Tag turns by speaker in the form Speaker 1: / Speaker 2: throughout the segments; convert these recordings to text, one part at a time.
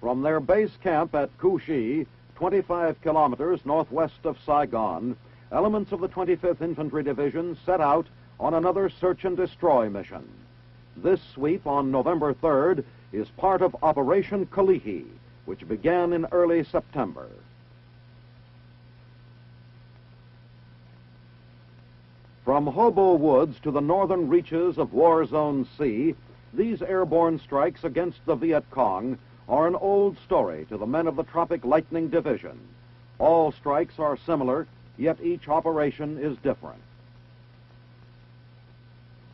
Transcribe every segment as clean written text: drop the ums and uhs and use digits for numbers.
Speaker 1: From their base camp at Couchy, 25 kilometers northwest of Saigon, elements of the 25th Infantry Division set out on another search and destroy mission. This sweep on November 3rd is part of Operation Kalihi, which began in early September. From Hobo Woods to the northern reaches of War Zone C, these airborne strikes against the Viet Cong are an old story to the men of the Tropic Lightning Division. All strikes are similar, yet each operation is different.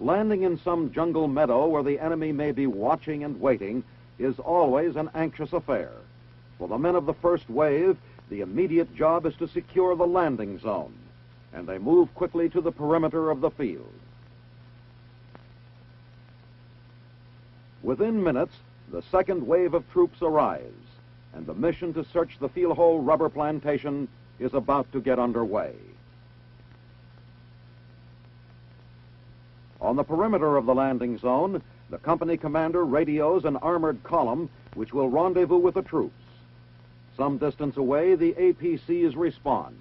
Speaker 1: Landing in some jungle meadow where the enemy may be watching and waiting is always an anxious affair. For the men of the first wave, the immediate job is to secure the landing zone, and they move quickly to the perimeter of the field. Within minutes, the second wave of troops arrives, and the mission to search the Feel-Hole rubber plantation is about to get underway. On the perimeter of the landing zone, the company commander radios an armored column which will rendezvous with the troops. Some distance away, the APCs respond.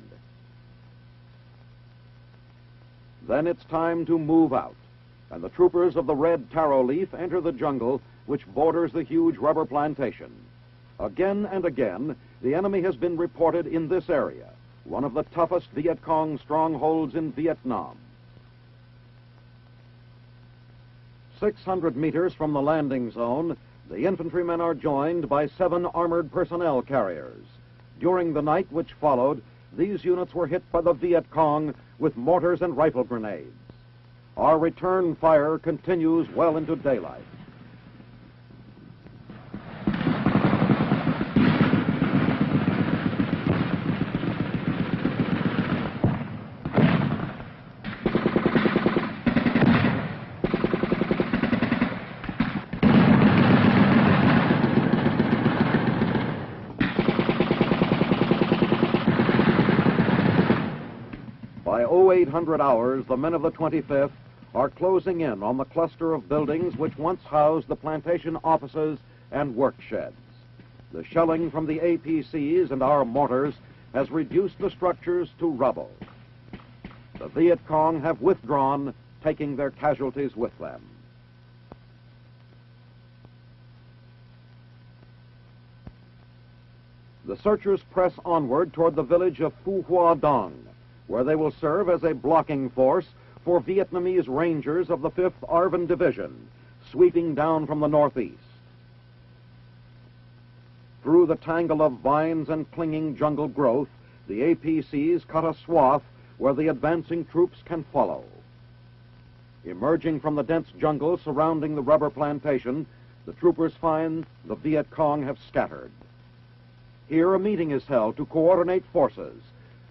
Speaker 1: Then it's time to move out, and the troopers of the Red Taro Leaf enter the jungle which borders the huge rubber plantation. Again and again, the enemy has been reported in this area, one of the toughest Viet Cong strongholds in Vietnam. 600 meters from the landing zone, the infantrymen are joined by 7 armored personnel carriers. During the night which followed, these units were hit by the Viet Cong with mortars and rifle grenades. Our return fire continues well into daylight. By 0800 hours, the men of the 25th are closing in on the cluster of buildings which once housed the plantation offices and work sheds. The shelling from the APCs and our mortars has reduced the structures to rubble. The Viet Cong have withdrawn, taking their casualties with them. The searchers press onward toward the village of Phu Hoa Dong, where they will serve as a blocking force for Vietnamese Rangers of the 5th ARVN Division, sweeping down from the northeast. Through the tangle of vines and clinging jungle growth, the APCs cut a swath where the advancing troops can follow. Emerging from the dense jungle surrounding the rubber plantation, the troopers find the Viet Cong have scattered. Here a meeting is held to coordinate forces.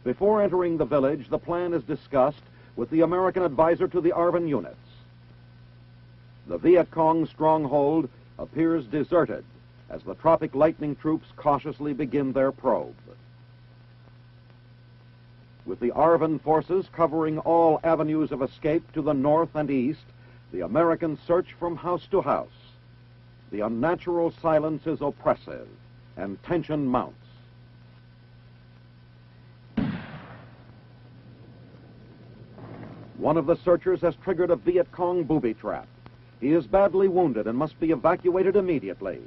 Speaker 1: Before entering the village, the plan is discussed with the American advisor to the ARVN units. The Viet Cong stronghold appears deserted as the Tropic Lightning troops cautiously begin their probe. With the ARVN forces covering all avenues of escape to the north and east, the Americans search from house to house. The unnatural silence is oppressive, and tension mounts. One of the searchers has triggered a Viet Cong booby trap. He is badly wounded and must be evacuated immediately.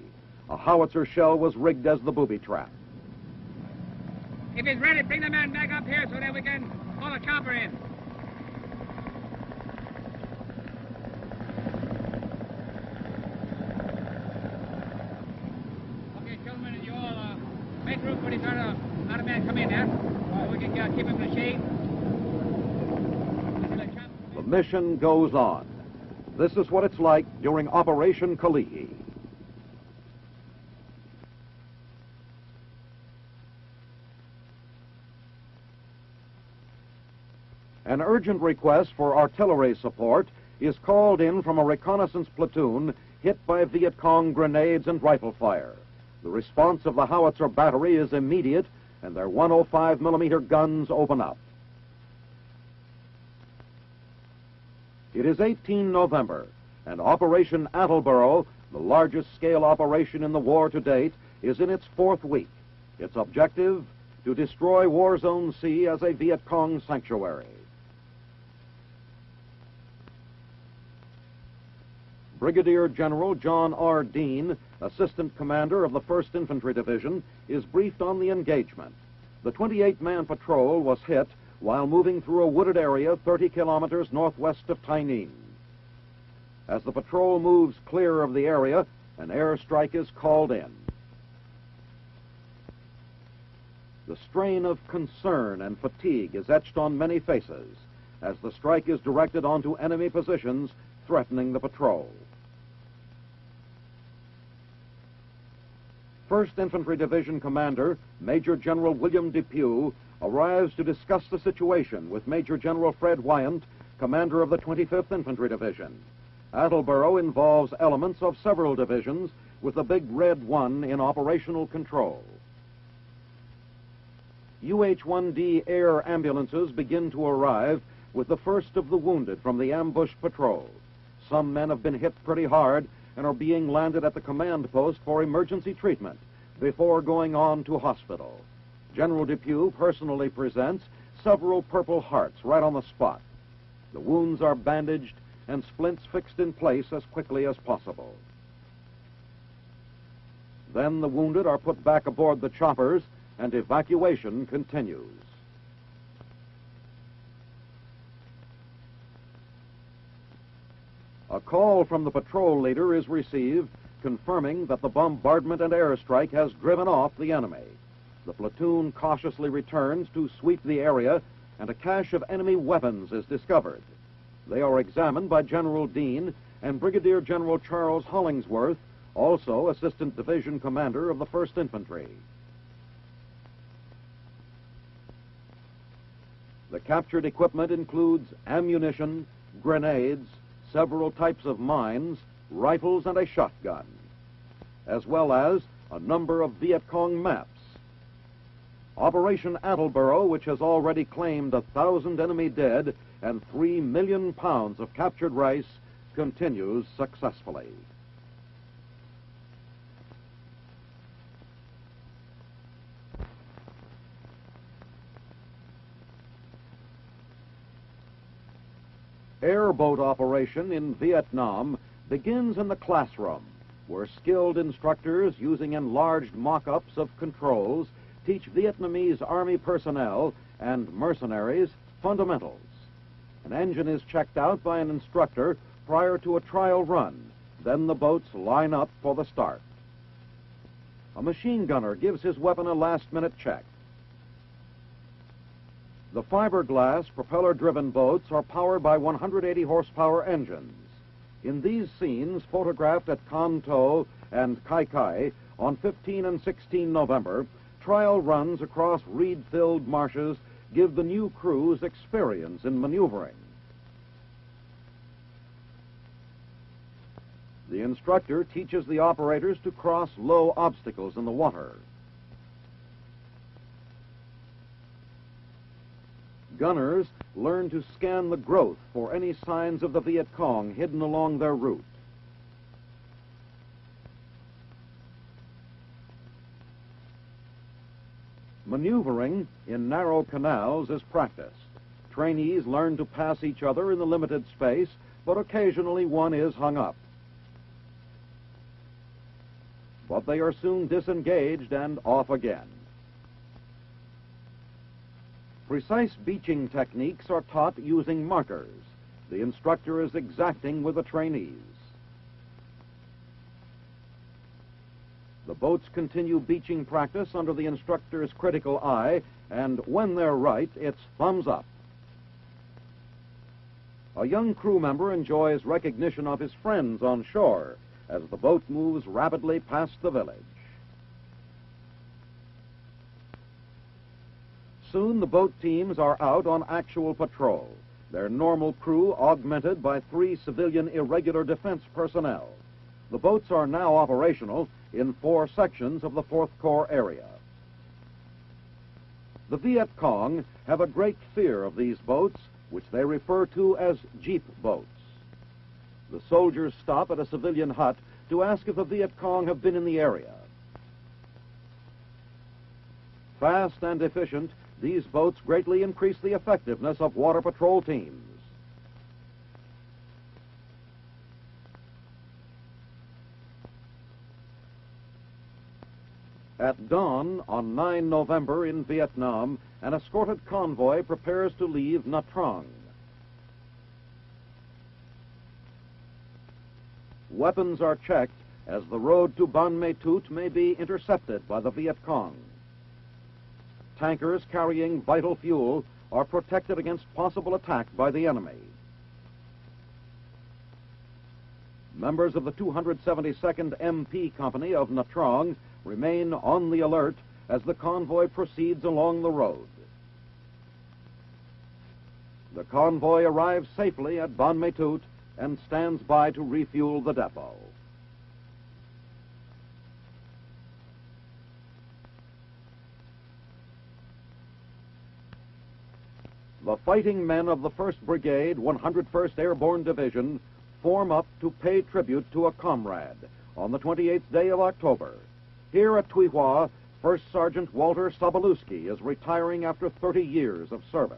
Speaker 1: A howitzer shell was rigged as the booby trap.
Speaker 2: If he's ready, bring the man back up here so that we can haul a chopper in. Okay, gentlemen, you all make room for this other man come in there, so we can keep him in the shade.
Speaker 1: The mission goes on. This is what it's like during Operation Kalihi. An urgent request for artillery support is called in from a reconnaissance platoon hit by Viet Cong grenades and rifle fire. The response of the howitzer battery is immediate, and their 105-millimeter guns open up. It is 18 November, and Operation Attleboro, the largest scale operation in the war to date, is in its fourth week. Its objective, to destroy War Zone C as a Viet Cong sanctuary. Brigadier General John R. Dean, Assistant Commander of the 1st Infantry Division, is briefed on the engagement. The 28-man patrol was hit while moving through a wooded area 30 kilometers northwest of Tai Ninh. As the patrol moves clear of the area, an airstrike is called in. The strain of concern and fatigue is etched on many faces as the strike is directed onto enemy positions threatening the patrol. 1st Infantry Division Commander, Major General William Depew, arrives to discuss the situation with Major General Fred Wyant, commander of the 25th Infantry Division. Attleboro involves elements of several divisions, with the Big Red One in operational control. UH-1D air ambulances begin to arrive with the first of the wounded from the ambush patrol. Some men have been hit pretty hard and are being landed at the command post for emergency treatment before going on to hospital. General Depew personally presents several Purple Hearts right on the spot. The wounds are bandaged and splints fixed in place as quickly as possible. Then the wounded are put back aboard the choppers and evacuation continues. A call from the patrol leader is received confirming that the bombardment and airstrike has driven off the enemy. The platoon cautiously returns to sweep the area and a cache of enemy weapons is discovered. They are examined by General Dean and Brigadier General Charles Hollingsworth, also Assistant Division Commander of the 1st Infantry. The captured equipment includes ammunition, grenades, several types of mines, rifles, and a shotgun, as well as a number of Viet Cong maps. Operation Attleboro, which has already claimed 1,000 enemy dead and 3 million pounds of captured rice, continues successfully. Airboat operation in Vietnam begins in the classroom, where skilled instructors using enlarged mock-ups of controls teach Vietnamese Army personnel and mercenaries fundamentals. An engine is checked out by an instructor prior to a trial run. Then the boats line up for the start. A machine gunner gives his weapon a last-minute check. The fiberglass propeller-driven boats are powered by 180 horsepower engines. In these scenes, photographed at Can Tho and Kai Kai on 15 and 16 November, trial runs across reed-filled marshes give the new crews experience in maneuvering. The instructor teaches the operators to cross low obstacles in the water. Gunners learn to scan the growth for any signs of the Viet Cong hidden along their route. Maneuvering in narrow canals is practiced. Trainees learn to pass each other in the limited space, but occasionally one is hung up. But they are soon disengaged and off again. Precise beaching techniques are taught using markers. The instructor is exacting with the trainees. The boats continue beaching practice under the instructor's critical eye, and when they're right, it's thumbs up. A young crew member enjoys recognition of his friends on shore as the boat moves rapidly past the village. Soon the boat teams are out on actual patrol, their normal crew augmented by 3 civilian irregular defense personnel. The boats are now operational in 4 sections of the 4th Corps area. The Viet Cong have a great fear of these boats, which they refer to as jeep boats. The soldiers stop at a civilian hut to ask if the Viet Cong have been in the area. Fast and efficient, these boats greatly increase the effectiveness of water patrol teams. At dawn on 9 November in Vietnam, an escorted convoy prepares to leave Nha Trang. Weapons are checked as the road to Ban Me Thuot may be intercepted by the Viet Cong. Tankers carrying vital fuel are protected against possible attack by the enemy. Members of the 272nd MP Company of Nha Trang remain on the alert as the convoy proceeds along the road. The convoy arrives safely at Ban Me Thuot and stands by to refuel the depot. The fighting men of the 1st Brigade, 101st Airborne Division, form up to pay tribute to a comrade on the 28th day of October. Here at Tuy Hoa, First Sergeant Walter Sobolewski is retiring after 30 years of service.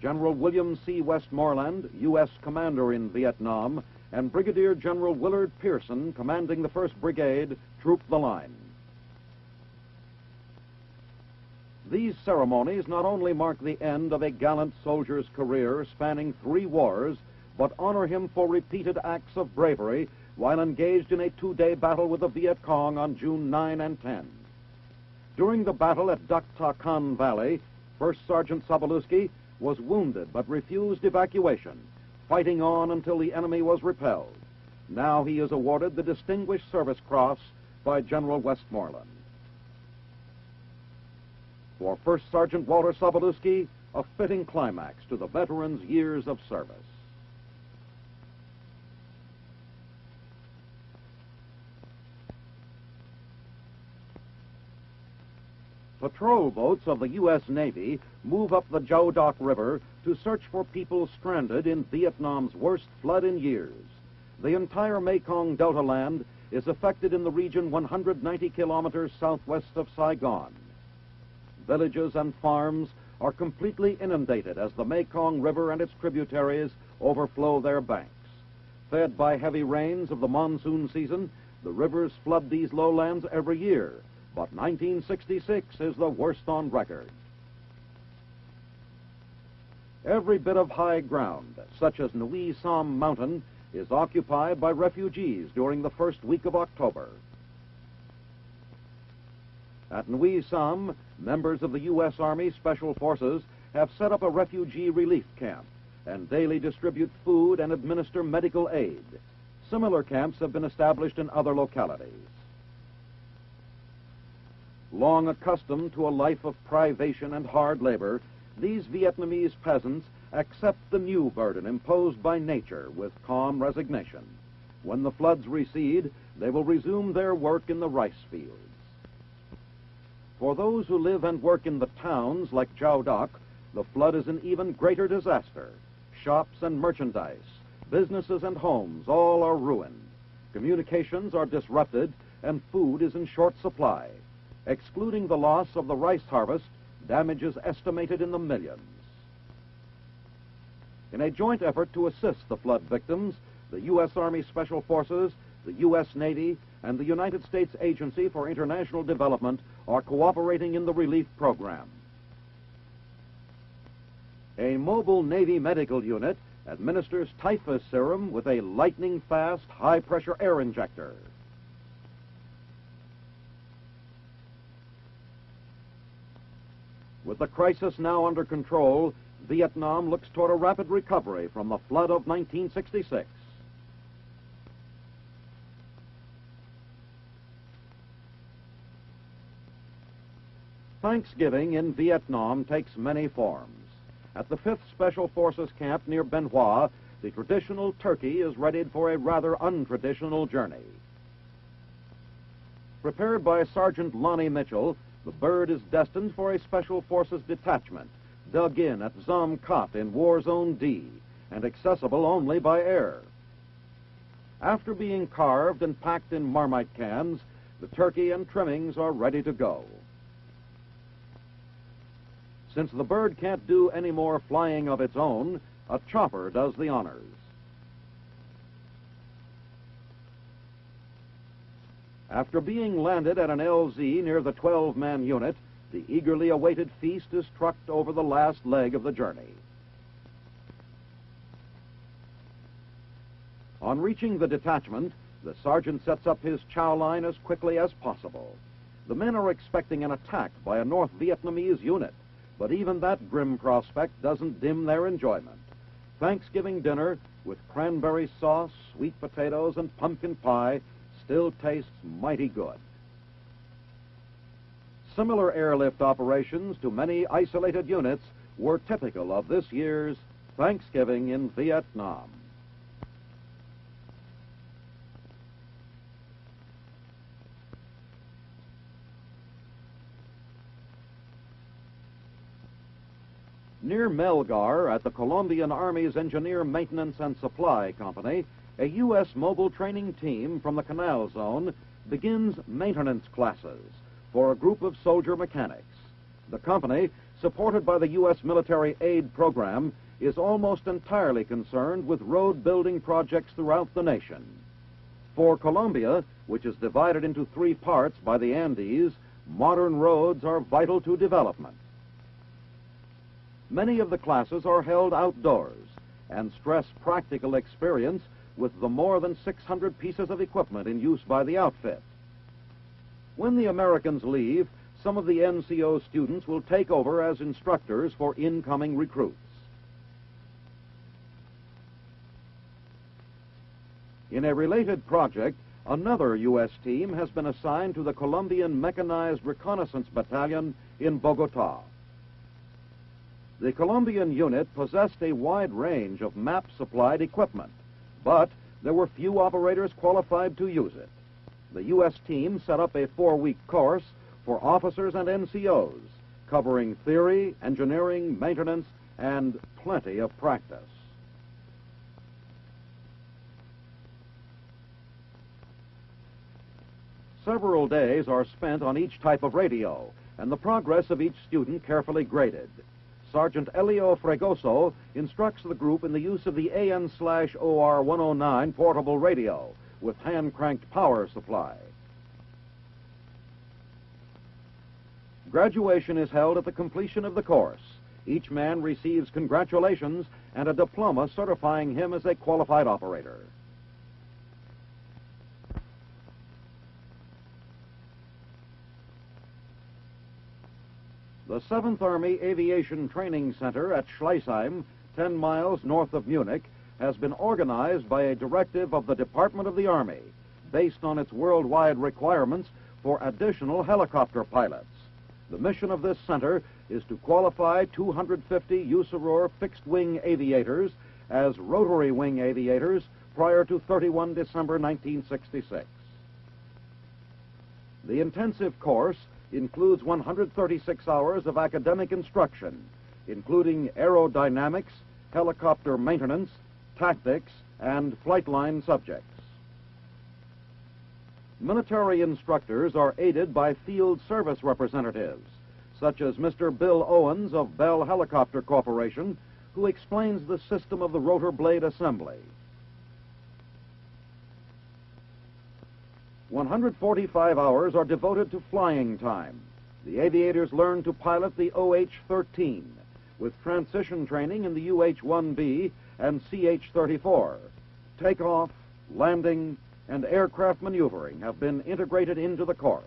Speaker 1: General William C. Westmoreland, U.S. Commander in Vietnam, and Brigadier General Willard Pearson, commanding the 1st Brigade, troop the line. These ceremonies not only mark the end of a gallant soldier's career spanning 3 wars, but honor him for repeated acts of bravery while engaged in a 2-day battle with the Viet Cong on June 9 and 10. During the battle at Dak Ta Kan Valley, First Sergeant Sobolewski was wounded but refused evacuation, fighting on until the enemy was repelled. Now he is awarded the Distinguished Service Cross by General Westmoreland. For First Sergeant Walter Sobolewski, a fitting climax to the veteran's years of service. Patrol boats of the U.S. Navy move up the Giao Doc River to search for people stranded in Vietnam's worst flood in years. The entire Mekong Delta land is affected in the region 190 kilometers southwest of Saigon. Villages and farms are completely inundated as the Mekong River and its tributaries overflow their banks. Fed by heavy rains of the monsoon season, the rivers flood these lowlands every year, but 1966 is the worst on record. Every bit of high ground, such as Nui Sam Mountain, is occupied by refugees during the first week of October. At Nui Sam, members of the U.S. Army Special Forces have set up a refugee relief camp and daily distribute food and administer medical aid. Similar camps have been established in other localities. Long accustomed to a life of privation and hard labor, these Vietnamese peasants accept the new burden imposed by nature with calm resignation. When the floods recede, they will resume their work in the rice fields. For those who live and work in the towns like Giao Doc, the flood is an even greater disaster. Shops and merchandise, businesses and homes, all are ruined. Communications are disrupted and food is in short supply. Excluding the loss of the rice harvest, damage is estimated in the millions. In a joint effort to assist the flood victims, the U.S. Army Special Forces, the U.S. Navy, and the United States Agency for International Development are cooperating in the relief program. A mobile Navy medical unit administers typhus serum with a lightning-fast, high-pressure air injector. With the crisis now under control, Vietnam looks toward a rapid recovery from the flood of 1966. Thanksgiving in Vietnam takes many forms. At the 5th Special Forces camp near Bien Hoa, the traditional turkey is readied for a rather untraditional journey. Prepared by Sergeant Lonnie Mitchell, the bird is destined for a Special Forces detachment, dug in at Zom Cot in War Zone D, and accessible only by air. After being carved and packed in Marmite cans, the turkey and trimmings are ready to go. Since the bird can't do any more flying of its own, a chopper does the honors. After being landed at an LZ near the 12-man unit, the eagerly awaited feast is trucked over the last leg of the journey. On reaching the detachment, the sergeant sets up his chow line as quickly as possible. The men are expecting an attack by a North Vietnamese unit, but even that grim prospect doesn't dim their enjoyment. Thanksgiving dinner with cranberry sauce, sweet potatoes, and pumpkin pie still tastes mighty good. Similar airlift operations to many isolated units were typical of this year's Thanksgiving in Vietnam. Near Melgar, at the Colombian Army's Engineer Maintenance and Supply Company, a U.S. mobile training team from the Canal Zone begins maintenance classes for a group of soldier mechanics. The company, supported by the U.S. Military Aid Program, is almost entirely concerned with road building projects throughout the nation. For Colombia, which is divided into 3 parts by the Andes, modern roads are vital to development. Many of the classes are held outdoors and stress practical experience with the more than 600 pieces of equipment in use by the outfit. When the Americans leave, some of the NCO students will take over as instructors for incoming recruits. In a related project, another U.S. team has been assigned to the Colombian Mechanized Reconnaissance Battalion in Bogota. The Colombian unit possessed a wide range of map-supplied equipment, but there were few operators qualified to use it. The U.S. team set up a 4-week course for officers and NCOs, covering theory, engineering, maintenance, and plenty of practice. Several days are spent on each type of radio, and the progress of each student carefully graded. Sergeant Elio Fregoso instructs the group in the use of the AN/OR 109 portable radio with hand-cranked power supply. Graduation is held at the completion of the course. Each man receives congratulations and a diploma certifying him as a qualified operator. The 7th Army Aviation Training Center at Schleißheim, 10 miles north of Munich, has been organized by a directive of the Department of the Army, based on its worldwide requirements for additional helicopter pilots. The mission of this center is to qualify 250 Usaroor fixed-wing aviators as rotary wing aviators prior to 31 December 1966. The intensive course includes 136 hours of academic instruction, including aerodynamics, helicopter maintenance, tactics, and flight line subjects. Military instructors are aided by field service representatives, such as Mr. Bill Owens of Bell Helicopter Corporation, who explains the system of the rotor blade assembly. 145 hours are devoted to flying time. The aviators learn to pilot the OH-13, with transition training in the UH-1B and CH-34. Takeoff, landing, and aircraft maneuvering have been integrated into the course.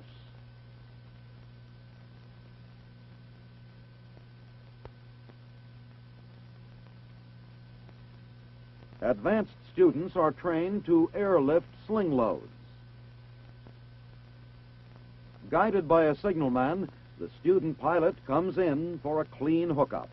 Speaker 1: Advanced students are trained to airlift sling loads. Guided by a signalman, the student pilot comes in for a clean hookup.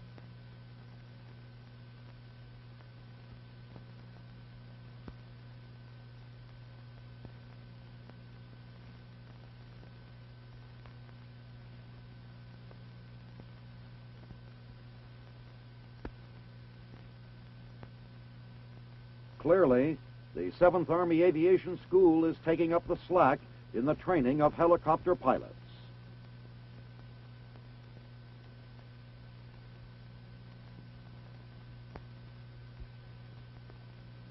Speaker 1: Clearly, The 7th Army Aviation School is taking up the slack in the training of helicopter pilots.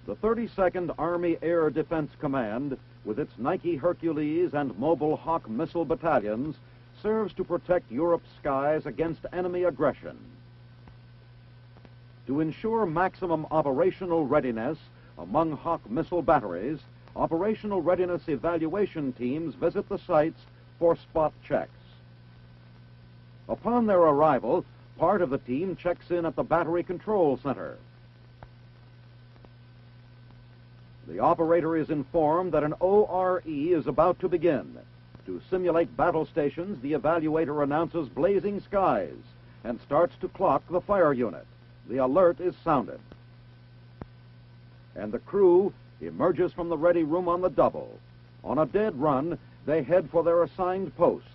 Speaker 1: The 32nd Army Air Defense Command, with its Nike Hercules and Mobile Hawk missile battalions, serves to protect Europe's skies against enemy aggression. To ensure maximum operational readiness among Hawk missile batteries, operational readiness evaluation teams visit the sites for spot checks. Upon their arrival, part of the team checks in at the Battery Control Center. The operator is informed that an ORE is about to begin. To simulate battle stations, the evaluator announces blazing skies and starts to clock the fire unit. The alert is sounded. And the crew emerges from the ready room on the double. On a dead run, they head for their assigned posts.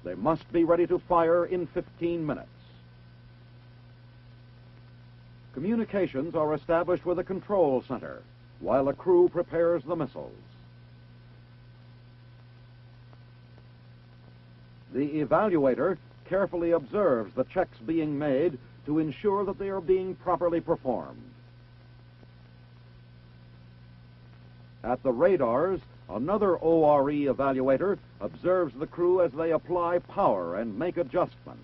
Speaker 1: They must be ready to fire in 15 minutes. Communications are established with a control center, while the crew prepares the missiles. The evaluator carefully observes the checks being made to ensure that they are being properly performed. At the radars, another ORE evaluator observes the crew as they apply power and make adjustments.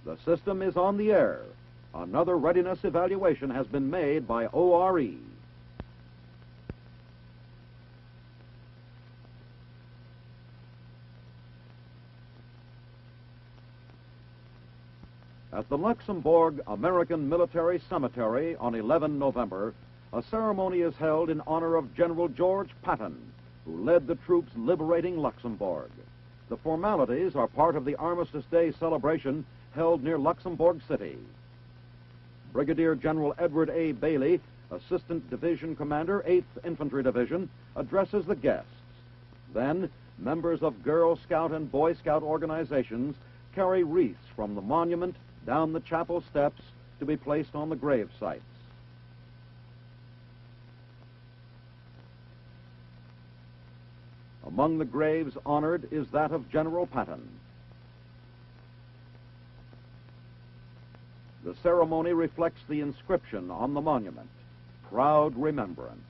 Speaker 1: The system is on the air. Another readiness evaluation has been made by ORE. At the Luxembourg American Military Cemetery on 11 November, a ceremony is held in honor of General George Patton, who led the troops liberating Luxembourg. The formalities are part of the Armistice Day celebration held near Luxembourg City. Brigadier General Edward A. Bailey, Assistant Division Commander, 8th Infantry Division, addresses the guests. Then, members of Girl Scout and Boy Scout organizations carry wreaths from the monument down the chapel steps to be placed on the grave sites. Among the graves honored is that of General Patton. The ceremony reflects the inscription on the monument, "Proud Remembrance."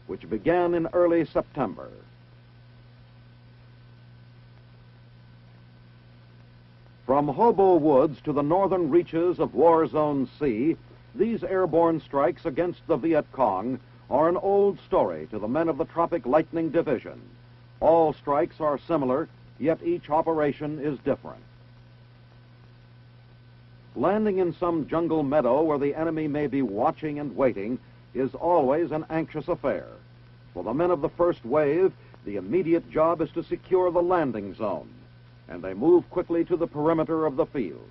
Speaker 1: Which began in early September. From Hobo Woods to the northern reaches of War Zone C, these airborne strikes against the Viet Cong are an old story to the men of the Tropic Lightning Division. All strikes are similar, yet each operation is different. Landing in some jungle meadow where the enemy may be watching and waiting is always an anxious affair. For the men of the first wave, the immediate job is to secure the landing zone, and they move quickly to the perimeter of the field.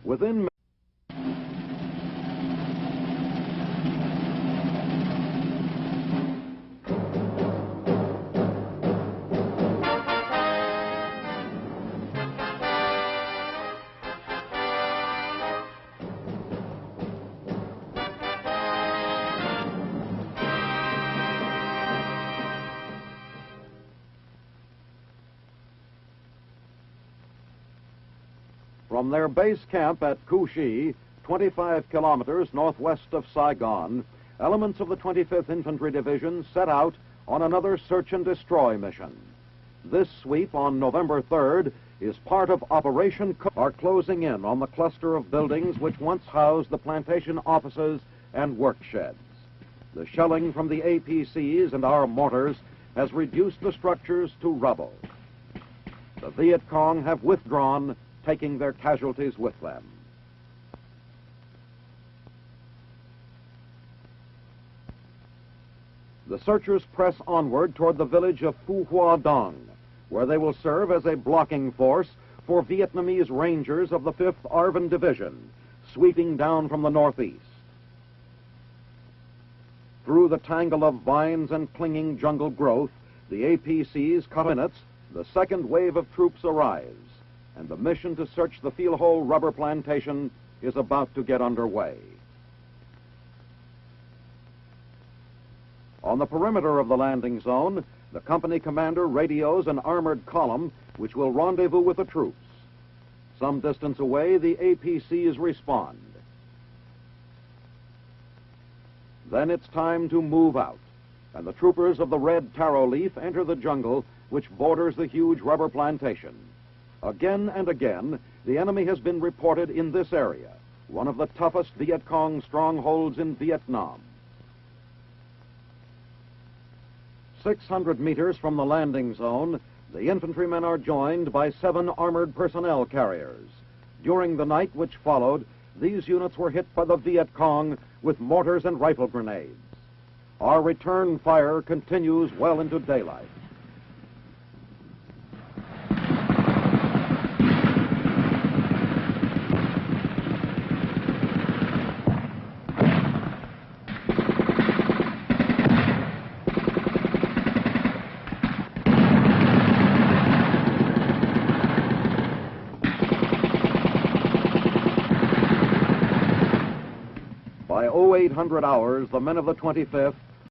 Speaker 1: Within From their base camp at Couchy, 25 kilometers northwest of Saigon, elements of the 25th Infantry Division set out on another search and destroy mission. This sweep on November 3rd is part of Operation are closing in on the cluster of buildings which once housed the plantation offices and work sheds. The shelling from the APCs and our mortars has reduced the structures to rubble. The Viet Cong have withdrawn, taking their casualties with them. The searchers press onward toward the village of Phu Hoa Dong, where they will serve as a blocking force for Vietnamese Rangers of the 5th Arvan Division, sweeping down from the northeast. Through the tangle of vines and clinging jungle growth, the APC's cut minutes, the second wave of troops arrives, and the mission to search the Feel-Hole rubber plantation is about to get underway. On the perimeter of the landing zone, the company commander radios an armored column which will rendezvous with the troops. Some distance away, the APCs respond. Then it's time to move out, and the troopers of the Red Taro Leaf enter the jungle which borders the huge rubber plantation. Again and again, the enemy has been reported in this area, one of the toughest Viet Cong strongholds in Vietnam. 600 meters from the landing zone, the infantrymen are joined by 7 armored personnel carriers. During the night which followed, these units were hit by the Viet Cong with mortars and rifle grenades. Our return fire continues well into daylight. By 0800 hours, the men of the 25th